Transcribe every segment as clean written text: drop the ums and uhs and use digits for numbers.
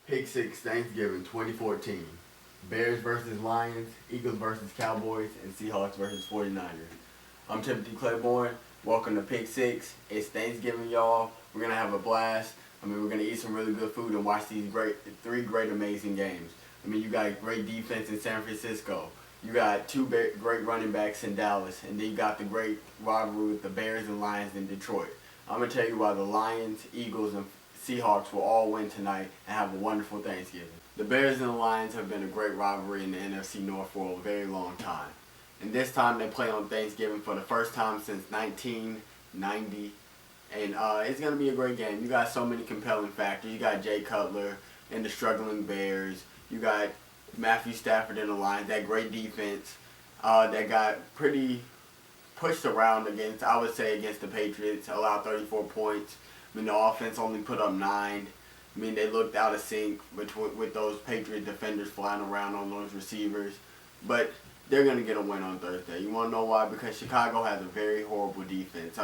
Pick 6 Thanksgiving 2014. Bears versus Lions, Eagles versus Cowboys, and Seahawks versus 49ers. I'm Timothy Claiborne. Welcome to Pick 6. It's Thanksgiving, y'all. We're going to have a blast. We're going to eat some really good food and watch these three great, amazing games. You got great defense in San Francisco. You got two great running backs in Dallas. And then you got the great rivalry with the Bears and Lions in Detroit. I'm going to tell you why the Lions, Eagles, and Seahawks will all win tonight and have a wonderful Thanksgiving. The Bears and the Lions have been a great rivalry in the NFC North for a very long time. And this time they play on Thanksgiving for the first time since 1990. And it's going to be a great game. You got so many compelling factors. You got Jay Cutler and the struggling Bears. You got Matthew Stafford and the Lions, that great defense that got pretty pushed around against, I would say, against the Patriots, allowed 34 points. The offense only put up 9. They looked out of sync with those Patriot defenders flying around on those receivers. But they're going to get a win on Thursday. You want to know why? Because Chicago has a very horrible defense.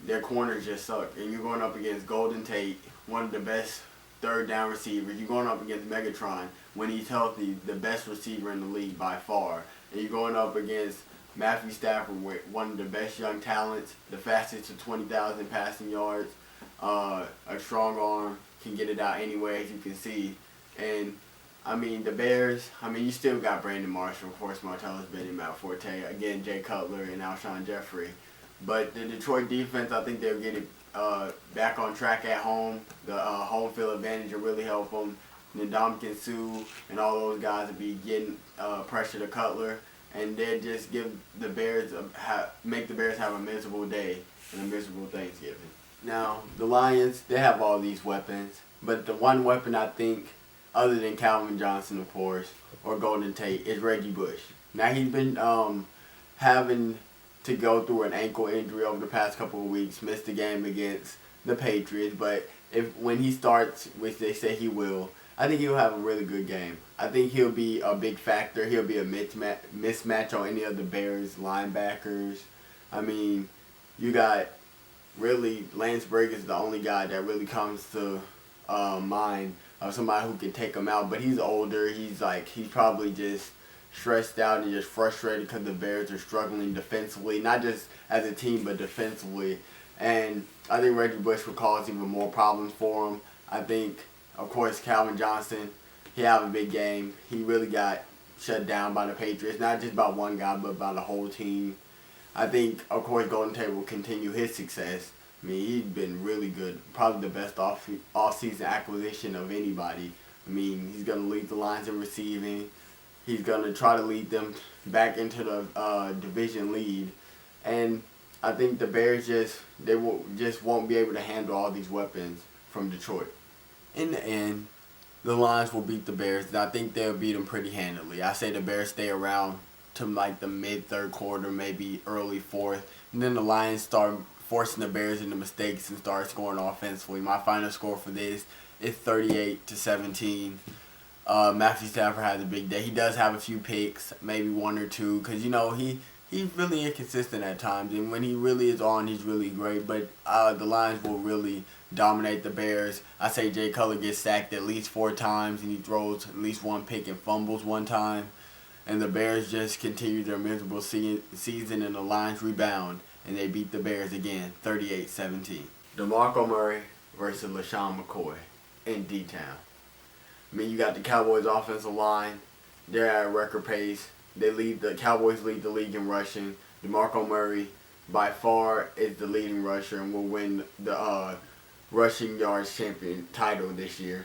Their corners just suck. And you're going up against Golden Tate, one of the best third down receivers. You're going up against Megatron, when he's healthy, the best receiver in the league by far. And you're going up against Matthew Stafford, with one of the best young talents, the fastest to 20,000 passing yards, a strong arm, can get it out anyway, as you can see. And the Bears, you still got Brandon Marshall, of course, Martellus Bennett, Matt Forte, again, Jay Cutler, and Alshon Jeffrey. But the Detroit defense, I think they'll get it back on track at home. The home field advantage will really help them. Ndamukong Suh and all those guys will be getting pressure to Cutler. And then just give the Bears make the Bears have a miserable day and a miserable Thanksgiving. Now, the Lions, they have all these weapons, but the one weapon I think, other than Calvin Johnson, of course, or Golden Tate, is Reggie Bush. Now, he's been having to go through an ankle injury over the past couple of weeks, missed the game against the Patriots, but when he starts, which they say he will, I think he'll have a really good game. I think he'll be a big factor. He'll be a mismatch on any of the Bears linebackers. You got really Lance Briggs is the only guy that really comes to mind of somebody who can take him out. But he's older. He's probably just stressed out and just frustrated because the Bears are struggling defensively, not just as a team but defensively. And I think Reggie Bush will cause even more problems for him. I think, of course, Calvin Johnson, he had a big game. He really got shut down by the Patriots, not just by one guy, but by the whole team. I think, of course, Golden Tate will continue his success. He's been really good, probably the best off-season acquisition of anybody. He's going to lead the Lions in receiving. He's going to try to lead them back into the division lead. And I think the Bears won't be able to handle all these weapons from Detroit. In the end, the Lions will beat the Bears, and I think they'll beat them pretty handily. I say the Bears stay around to the mid-third quarter, maybe early fourth, and then the Lions start forcing the Bears into mistakes and start scoring offensively. My final score for this is 38-17. Matthew Stafford has a big day. He does have a few picks, maybe one or two, because he's really inconsistent at times, and when he really is on, he's really great. But the Lions will really dominate the Bears. I say Jay Cutler gets sacked at least 4 times, and he throws at least one pick and fumbles one time. And the Bears just continue their miserable season, and the Lions rebound, and they beat the Bears again, 38-17. DeMarco Murray versus LaShawn McCoy in D-Town. You got the Cowboys offensive line. They're at a record pace. The Cowboys lead the league in rushing. DeMarco Murray, by far, is the leading rusher and will win the rushing yards champion title this year.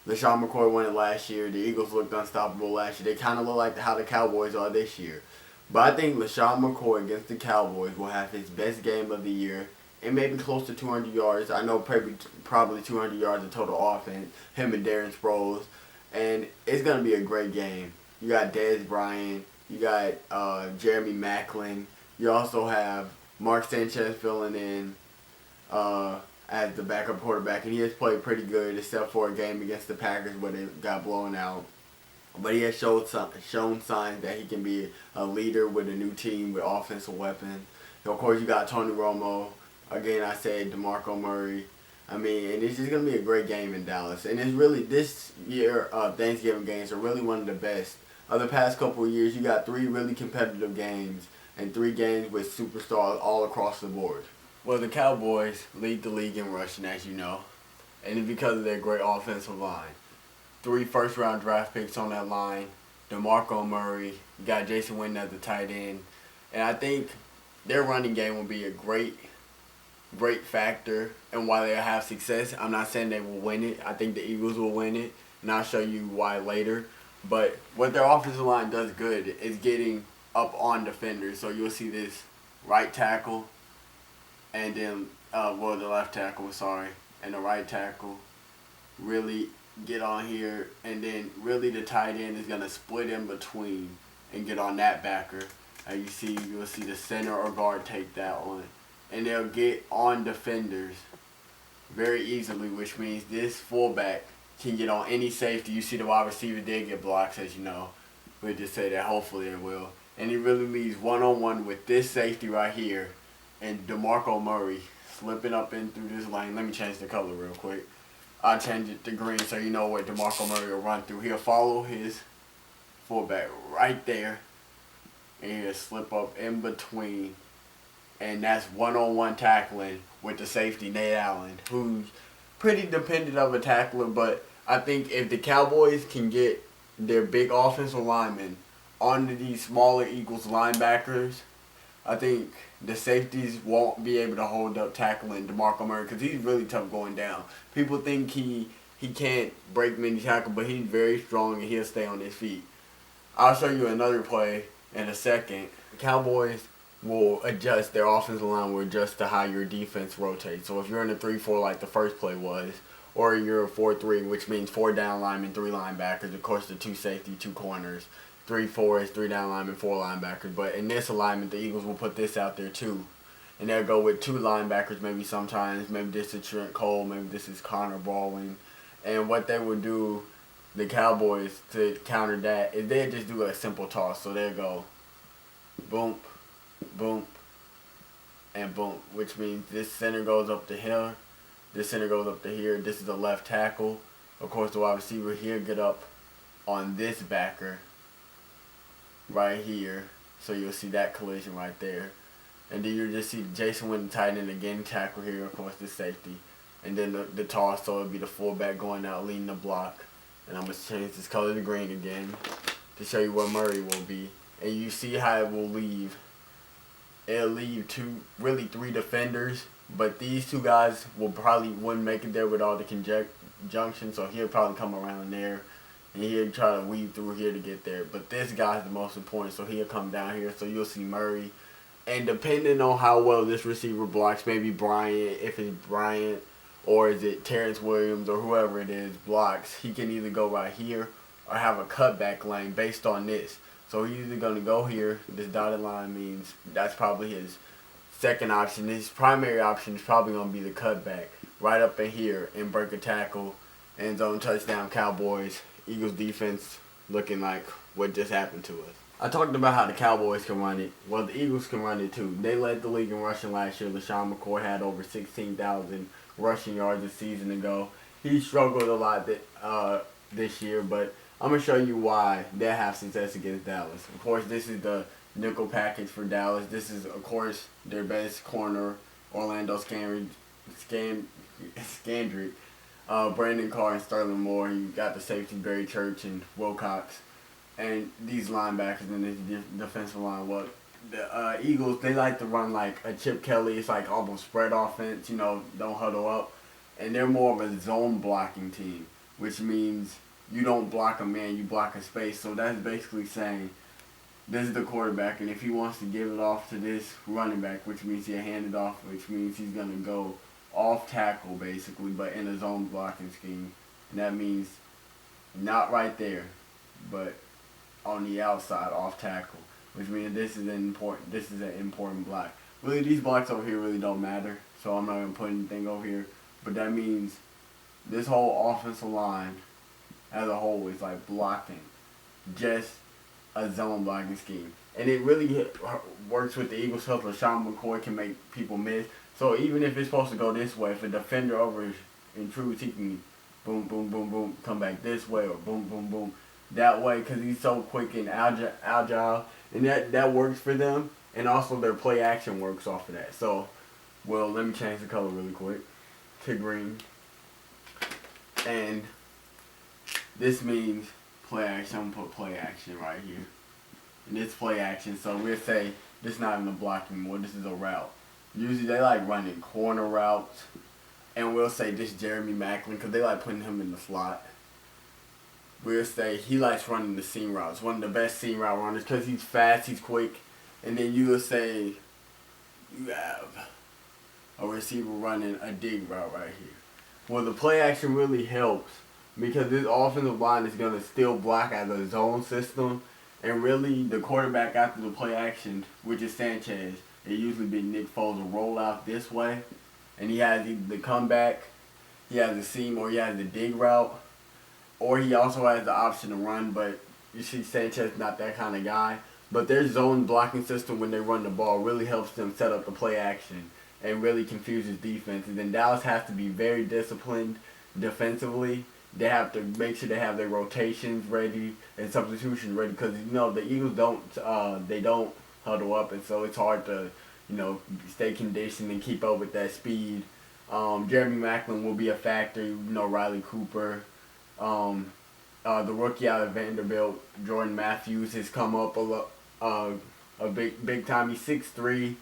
LaShawn McCoy won it last year. The Eagles looked unstoppable last year. They kind of look like how the Cowboys are this year. But I think LaShawn McCoy against the Cowboys will have his best game of the year and maybe close to 200 yards. I know probably 200 yards of total offense, him and Darren Sproles. And it's going to be a great game. You got Dez Bryant. You got Jeremy Maclin. You also have Mark Sanchez filling in as the backup quarterback. And he has played pretty good except for a game against the Packers where they got blown out. But he has shown signs that he can be a leader with a new team with offensive weapons. So of course, you got Tony Romo. Again, I said DeMarco Murray. I mean, and it's just gonna be a great game in Dallas. And it's really this year Thanksgiving games are really one of the best. Of the past couple of years, you got 3 really competitive games and 3 games with superstars all across the board. Well, the Cowboys lead the league in rushing, as you know, and it's because of their great offensive line. 3 first-round draft picks on that line. DeMarco Murray, you got Jason Witten as the tight end, and I think their running game will be a great factor in why they have success. I'm not saying they will win it. I think the Eagles will win it, and I'll show you why later. But what their offensive line does good is getting up on defenders. So you'll see this right tackle, and then the left tackle, sorry, and the right tackle really get on here, and then really the tight end is gonna split in between and get on that backer. And you'll see the center or guard take that one, and they'll get on defenders very easily, which means this fullback can get on any safety. You see the wide receiver did get blocks, as you know. We'll just say that hopefully it will. And he really leaves one-on-one with this safety right here and DeMarco Murray slipping up in through this lane. Let me change the color real quick. I'll change it to green so you know what DeMarco Murray will run through. He'll follow his fullback right there, and he'll slip up in between. And that's one-on-one tackling with the safety, Nate Allen, who's pretty dependent of a tackler. But I think if the Cowboys can get their big offensive linemen onto these smaller Eagles linebackers, I think the safeties won't be able to hold up tackling DeMarco Murray because he's really tough going down. People think he can't break many tackles, but he's very strong and he'll stay on his feet. I'll show you another play in a second. The Cowboys will adjust, their offensive line will adjust to how your defense rotates. So if you're in a 3-4 like the first play was, or you're a 4-3, which means 4 down linemen, 3 linebackers, of course the 2 safety, 2 corners. 3-4 is 3 down linemen, 4 linebackers. But in this alignment, the Eagles will put this out there too. And they'll go with 2 linebackers maybe sometimes. Maybe this is Trent Cole, maybe this is Connor Baldwin. And what they would do, the Cowboys, to counter that, is they'll just do a simple toss. So they'll go boom, boom, and boom. Which means this center goes up to here. This center goes up to here. This is the left tackle. Of course, the wide receiver here get up on this backer right here, so you'll see that collision right there, and then you'll just see Jason Witten tight end again, tackle here, of course the safety, and then the toss, so it'll be the fullback going out leading the block. And I'm going to change this color to green again to show you where Murray will be, and you see how it will leave. It'll leave 3 defenders, but these 2 guys wouldn't make it there with all the conjunction, so he'll probably come around there. And he'll try to weave through here to get there. But this guy's the most important, so he'll come down here. So you'll see Murray. And depending on how well this receiver blocks, maybe Bryant, if it's Bryant, or is it Terrence Williams, or whoever it is, blocks, he can either go right here or have a cutback lane based on this. So he's either going to go here. This dotted line means that's probably his second option. His primary option is probably going to be the cutback right up in here and break a tackle. End zone touchdown, Cowboys. Eagles defense looking like what just happened to us. I talked about how the Cowboys can run it. Well, the Eagles can run it too. They led the league in rushing last year. LaShawn McCoy had over 16,000 rushing yards a season ago. He struggled a lot this year, but I'm going to show you why they have success against Dallas. Of course, this is the nickel package for Dallas. This is, of course, their best corner, Orlando Scandrick. Brandon Carr and Sterling Moore. You got the safety Barry Church and Wilcox, and these linebackers in this defensive line. Well, the Eagles, they like to run like a Chip Kelly. It's like almost spread offense. Don't huddle up, and they're more of a zone blocking team, which means you don't block a man, you block a space. So that's basically saying this is the quarterback, and if he wants to give it off to this running back, which means he'll hand it off, which means he's gonna go off tackle basically, but in a zone blocking scheme. And that means not right there, but on the outside off tackle, which means this is an important block. Really, these blocks over here really don't matter, so I'm not going to put anything over here. But that means this whole offensive line as a whole is like blocking just a zone blocking scheme. And it really works with the Eagles' help. LaShawn McCoy can make people miss. So even if it's supposed to go this way, if a defender over intrudes, he can boom, boom, boom, boom, come back this way or boom, boom, boom that way because he's so quick and agile, and that works for them. And also their play action works off of that. So, well, let me change the color really quick to green. And this means play action. I'm going to put play action right here. And it's play action, so we'll say this is not in the block anymore. This is a route. Usually they like running corner routes. And we'll say this Jeremy Maclin because they like putting him in the slot. We'll say he likes running the seam routes. One of the best seam route runners because he's fast, he's quick. And then you will say you have a receiver running a dig route right here. Well, the play action really helps because this offensive line is going to still block as a zone system. And really, the quarterback after the play action, which is Sanchez, it usually be Nick Foles will roll out this way. And he has either the comeback, he has the seam, or he has the dig route. Or he also has the option to run, but you see Sanchez is not that kind of guy. But their zone blocking system when they run the ball really helps them set up the play action and really confuses defenses. And Dallas has to be very disciplined defensively. They have to make sure they have their rotations ready and substitutions ready because the Eagles don't huddle up, and so it's hard to stay conditioned and keep up with that speed. Jeremy Maclin will be a factor. Riley Cooper, the rookie out of Vanderbilt, Jordan Matthews has come up a big time. He's 6'3",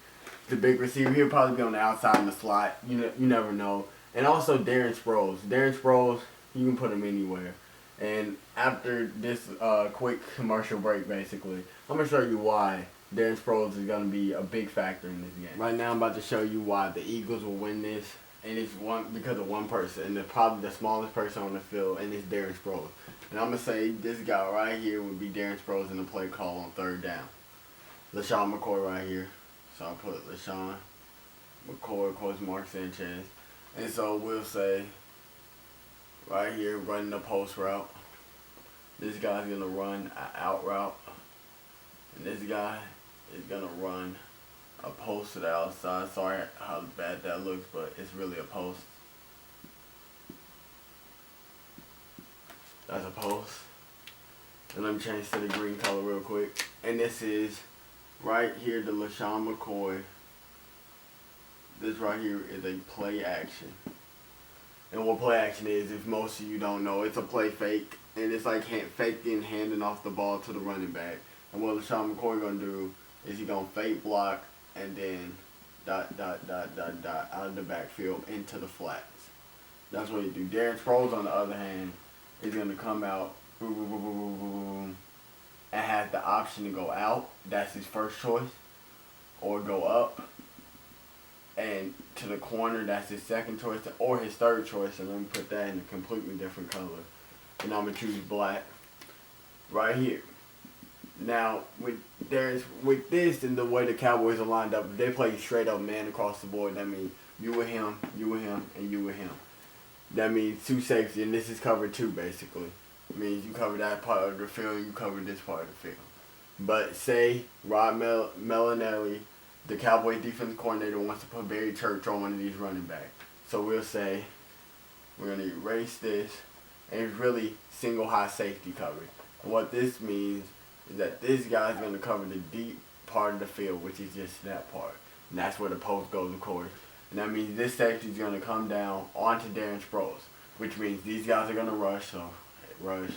the big receiver. He'll probably be on the outside in the slot. You never know. And also Darren Sproles, you can put him anywhere. And after this quick commercial break, basically, I'm going to show you why Darren Sproles is going to be a big factor in this game. Right now I'm about to show you why the Eagles will win this. And it's because of one person. And probably the smallest person on the field, and it's Darren Sproles. And I'm going to say this guy right here would be Darren Sproles in the play call on third down. LaShawn McCoy right here. So I'll put LaShawn McCoy, of course, Mark Sanchez. And so we'll say right here, running the post route. This guy's going to run an out route. And this guy is going to run a post to the outside. Sorry how bad that looks, but it's really a post. That's a post. And let me change to the green color real quick. And this is right here, the LaShawn McCoy. This right here is a play action. And what play action is, if most of you don't know, it's a play fake. And it's like faking, handing off the ball to the running back. And what LaShawn McCoy going to do is he going to fake block and then ... out of the backfield into the flats. That's what he do. Darren Sproles, on the other hand, is going to come out boom, boom, boom, boom, boom, boom, and has the option to go out. That's his first choice. Or go up and to the corner. That's his second choice. Or his third choice. And let me put that in a completely different color. And I'm going to choose black right here. Now, with this and the way the Cowboys are lined up, if they play straight up man across the board, that means you with him, and you with him. That means two safety, and this is cover two, basically. It means you cover that part of the field, you cover this part of the field. But say Rod Marinelli, the Cowboys defensive coordinator, wants to put Barry Church on one of these running backs. So we'll say we're going to erase this, and it's really single high safety coverage. And what this means is that this guy's going to cover the deep part of the field, which is just that part. And that's where the post goes, of course. And that means this safety is going to come down onto Darren Sproles, which means these guys are going to rush. So rush,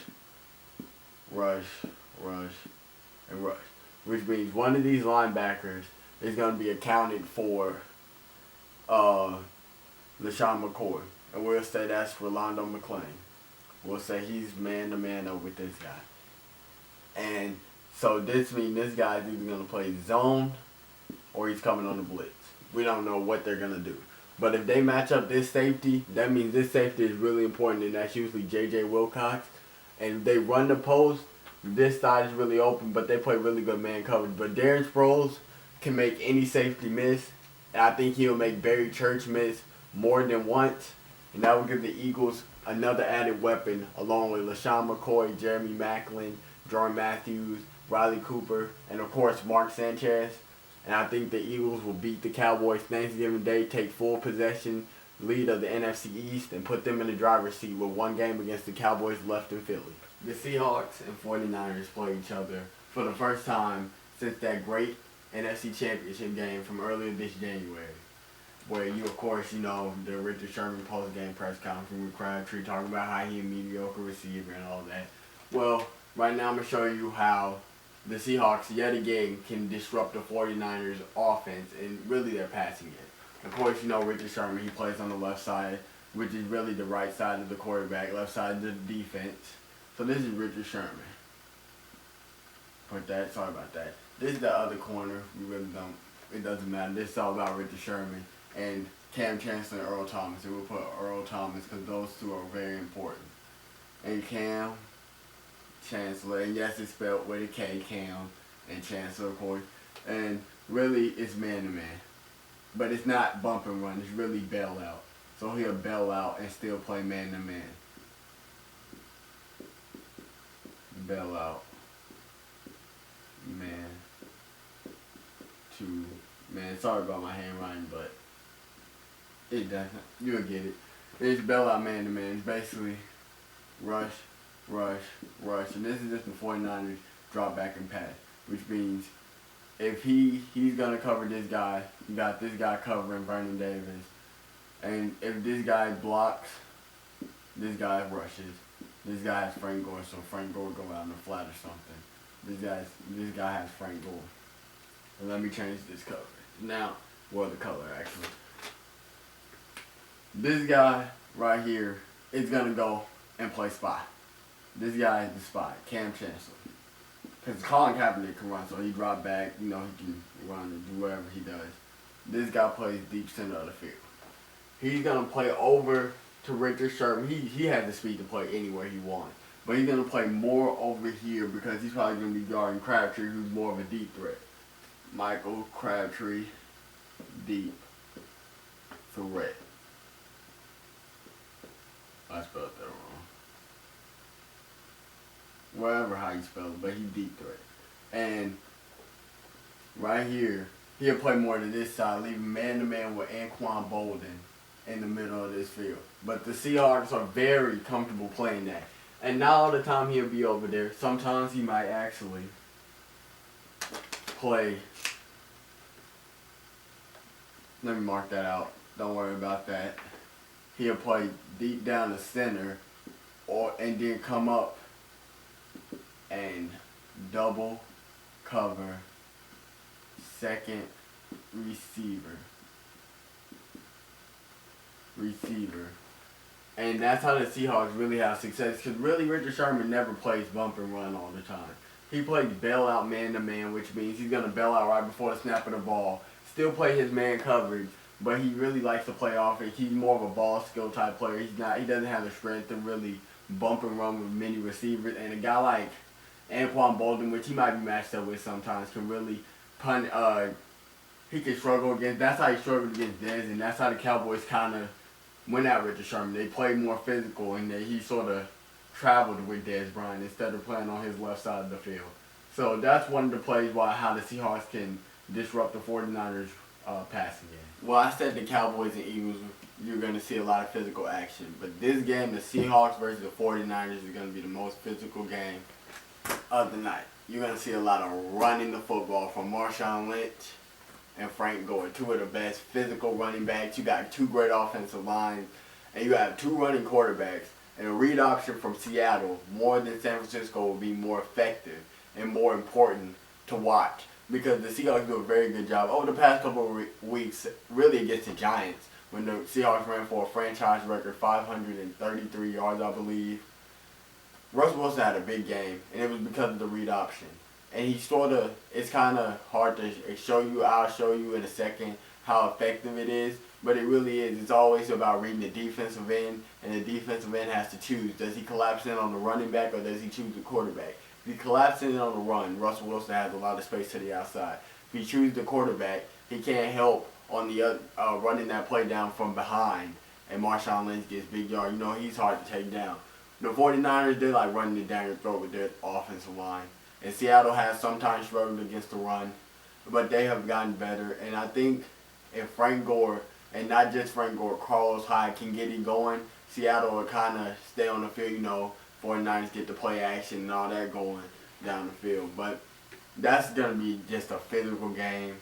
and rush. Which means one of these linebackers is going to be accounted for LaShawn McCoy. And we'll say that's Rolando McClain. We'll say he's man-to-man up with this guy. And so this means this guy's either going to play zone or he's coming on the blitz. We don't know what they're going to do. But if they match up this safety, that means this safety is really important, and that's usually J.J. Wilcox. And if they run the post, this side is really open, but they play really good man coverage. But Darren Sproles can make any safety miss, and I think he'll make Barry Church miss more than once. And that will give the Eagles another added weapon, along with LaShawn McCoy, Jeremy Maclin, Jordan Matthews, Riley Cooper, and of course Mark Sanchez. And I think the Eagles will beat the Cowboys Thanksgiving Day, take full possession, lead of the NFC East, and put them in the driver's seat with one game against the Cowboys left in Philly. The Seahawks and 49ers play each other for the first time since that great NFC Championship game from earlier this January, where of course, the Richard Sherman post-game press conference with Crabtree talking about how he a mediocre receiver and all that. Well, right now I'm going to show you how the Seahawks yet again can disrupt the 49ers offense and really their passing game. Of course, Richard Sherman, he plays on the left side, which is really the right side of the quarterback, left side of the defense. So this is Richard Sherman. Sorry about that. This is the other corner. It doesn't matter. This is all about Richard Sherman and Cam Chancellor and Earl Thomas. And we'll put Earl Thomas because those two are very important. And Cam Chancellor, and yes, it's spelled with a K, Cam, and Chancellor, of course. And really, it's man-to-man. But it's not bump and run. It's really bail out. So he'll bail out and still play man-to-man. Bail out. Man. To man. Sorry about my handwriting, but it doesn't. You'll get it. It's bail out man-to-man. It's basically rush, rush, rush. And this is just the 49ers drop back and pass. Which means if he's going to cover this guy, you got this guy covering Vernon Davis. And if this guy blocks, this guy rushes. This guy has Frank Gore, so Frank Gore go out in the flat or something. This guy has Frank Gore. And let me change this cover. Now, well, the color actually. This guy right here is going to go and play spot. This guy is the spot, Cam Chancellor. Because Colin Kaepernick can run, so he drop back, he can run and do whatever he does. This guy plays deep center of the field. He's going to play over to Richard Sherman. He has the speed to play anywhere he wants. But he's going to play more over here because he's probably going to be guarding Crabtree, who's more of a deep threat. Michael Crabtree, deep threat. I spelled that wrong. Whatever how you spell it, but he's deep threat. And right here, he'll play more to this side, leaving man-to-man with Anquan Bolden in the middle of this field. But the Seahawks are very comfortable playing that. And not all the time he'll be over there. Sometimes he might actually play. Let me mark that out. Don't worry about that. He'll play deep down the center and then come up and double cover second receiver. And that's how the Seahawks really have success. Because really, Richard Sherman never plays bump and run all the time. He plays bail out man-to-man, which means he's going to bail out right before the snap of the ball. Still play his man coverage, but he really likes to play offense. He's more of a ball skill type player. He doesn't have the strength to really bump and run with many receivers. And a guy like Anquan Bolden, which he might be matched up with sometimes, can really punt. He can struggle against. That's how he struggled against Dez, and that's how the Cowboys kind of went at Richard Sherman. They played more physical, and he sort of traveled with Dez Bryant instead of playing on his left side of the field. So that's one of the plays how the Seahawks can disrupt the 49ers passing game. Well, I said the Cowboys and Eagles, you're going to see a lot of physical action. But this game, the Seahawks versus the 49ers, is going to be the most physical game of the night. You're going to see a lot of running the football from Marshawn Lynch and Frank Gore, two of the best physical running backs. You got two great offensive lines, and you have two running quarterbacks. And a read option from Seattle, more than San Francisco, will be more effective and more important to watch because the Seahawks do a very good job over the past couple of weeks, really against the Giants, when the Seahawks ran for a franchise record 533 yards, I believe. Russell Wilson had a big game, and it was because of the read option. And it's kind of hard to show you. I'll show you in a second how effective it is. But it really is. It's always about reading the defensive end. And the defensive end has to choose. Does he collapse in on the running back or does he choose the quarterback? If he collapses in on the run, Russell Wilson has a lot of space to the outside. If he chooses the quarterback, he can't help on the other, running that play down from behind. And Marshawn Lynch gets big yard. He's hard to take down. The 49ers, they like running it down your throat with their offensive line. And Seattle has sometimes struggled against the run. but they have gotten better. And I think if Frank Gore, and not just Frank Gore, Carlos Hyde can get it going, Seattle will kind of stay on the field. 49ers get to play action and all that going down the field. But that's going to be just a physical game.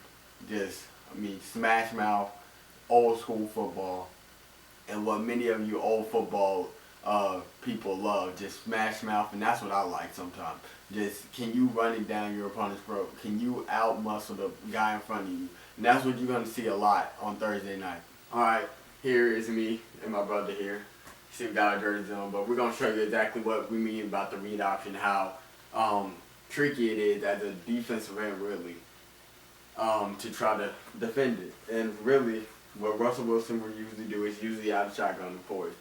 Smash mouth, old school football. And what many of you old football people love, just smash mouth, and that's what I like sometimes. Just, can you run it down your opponent's throat? Can you out-muscle the guy in front of you? And that's what you're going to see a lot on Thursday night. Alright, here is me and my brother here. See, we got our jerseys on, but we're going to show you exactly what we mean about the read option, how tricky it is as a defensive end, really, to try to defend it. And really, what Russell Wilson will usually do is usually out of shotgun, of course.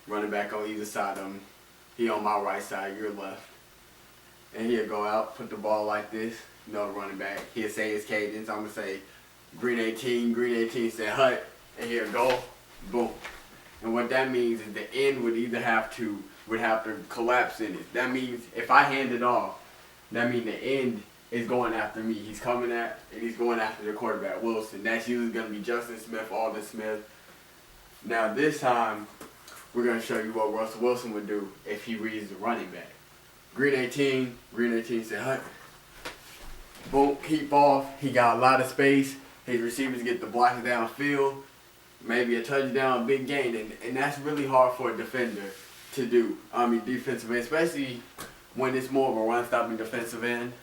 Running back on either side of him. He on my right side, your left. And he'll go out, put the ball like this, the running back. He'll say his cadence. I'm going to say, Green 18 say hut, and he'll go, boom. And what that means is the end would have to collapse in it. That means if I hand it off, that means the end is going after me. He's coming and he's going after the quarterback, Wilson. That's usually going to be Justin Smith, Alden Smith. Now this time, we're going to show you what Russell Wilson would do if he reads the running back. Green 18 say hut. Boom, keep off. He got a lot of space. His receivers get the blocks downfield. Maybe a touchdown, big gain. And that's really hard for a defender to do. Defensive end, especially when it's more of a run-stopping defensive end.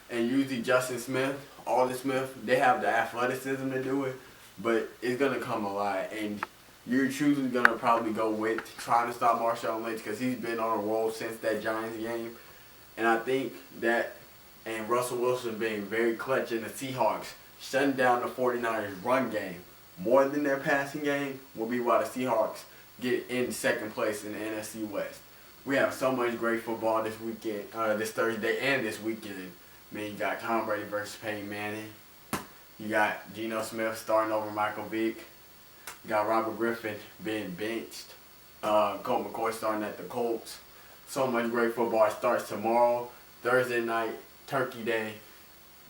And usually Justin Smith, Alden Smith, they have the athleticism to do it. But it's going to come a lot. And you're choosing going to probably go with trying to stop Marshawn Lynch because he's been on a roll since that Giants game. And I think that, and Russell Wilson being very clutch in the Seahawks, shutting down the 49ers run game more than their passing game will be why the Seahawks get in second place in the NFC West. We have so much great football this weekend, this Thursday and this weekend. You got Tom Brady versus Peyton Manning. You got Geno Smith starting over Michael Vick. You got Robert Griffin being benched. Colt McCoy starting at the Colts. So much great football. It starts tomorrow, Thursday night, Turkey Day.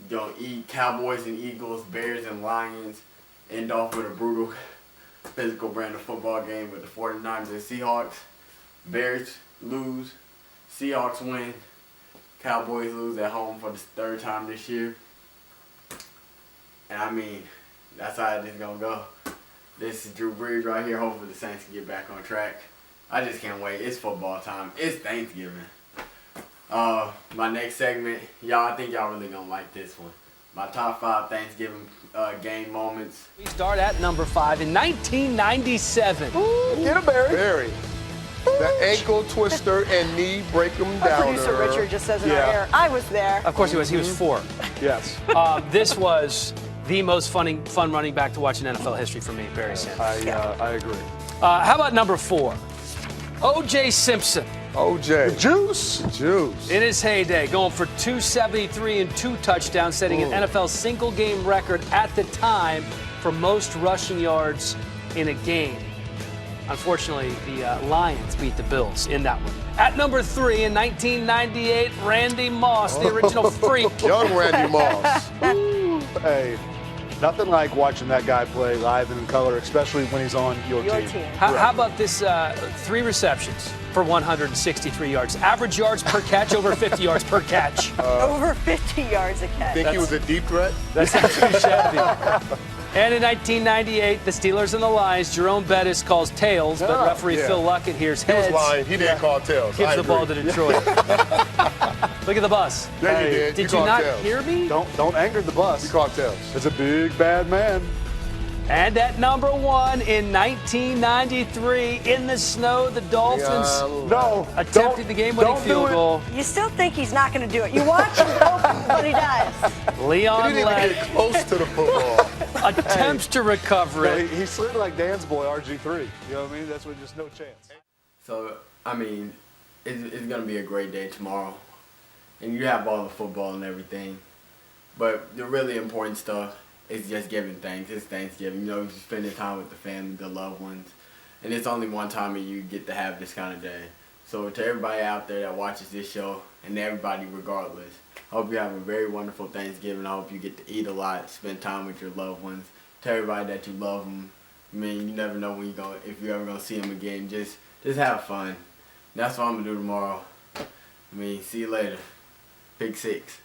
You're going to eat Cowboys and Eagles, Bears and Lions. End off with a brutal physical brand of football game with the 49ers and Seahawks. Bears lose. Seahawks win. Cowboys lose at home for the third time this year. And that's how it's going to go. This is Drew Brees right here. Hopefully the Saints can get back on track. I just can't wait. It's football time. It's Thanksgiving. My next segment, I think y'all really going to like this one. My top 5 Thanksgiving game moments. We start at number 5 in 1997. Ooh, get a Barry. The ankle twister and knee break them down. Producer Richard just says in our ear, I was there. Of course he was. He was 4. Yes. This was the most fun running back to watch in NFL history for me, Barry Sanders. I agree. How about number 4? O.J. Simpson. O.J. Juice. In his heyday, going for 273 and 2 touchdowns, setting an NFL single-game record at the time for most rushing yards in a game. Unfortunately, the Lions beat the Bills in that one. At number 3 in 1998, Randy Moss, the original freak. Young Randy Moss. Hey, nothing like watching that guy play live and in color, especially when he's on your team. How about this 3 receptions for 163 yards? Average yards per catch, over 50 yards per catch. Over 50 yards a catch. Think he was a deep threat? That's not too shabby. And in 1998, the Steelers and the Lions, Jerome Bettis calls tails, but referee Phil Luckett hears heads. He was lying. He didn't call tails. Gives the ball to Detroit. Look at the bus. Yeah, you did. Did you not hear me? Don't anger the bus. You called tails. It's a big bad man. And at number 1 in 1993, in the snow, the Dolphins attempted the game-winning field goal. You still think he's not going to do it. You watch him hope, but he does. Leon He didn't even get close to the football. attempts to recover it. He slid like Dan's boy, RG3. You know what I mean? That's just no chance. So, it's going to be a great day tomorrow. And you have all the football and everything. But the really important stuff is just giving thanks. It's Thanksgiving. Just spending time with the family, the loved ones. And it's only one time you get to have this kind of day. So to everybody out there that watches this show, and everybody regardless, I hope you have a very wonderful Thanksgiving. I hope you get to eat a lot, spend time with your loved ones, tell everybody that you love them. I mean, you never know when if you're ever gonna see them again. Just have fun. That's what I'm gonna do tomorrow. I mean, see you later. Pick 6.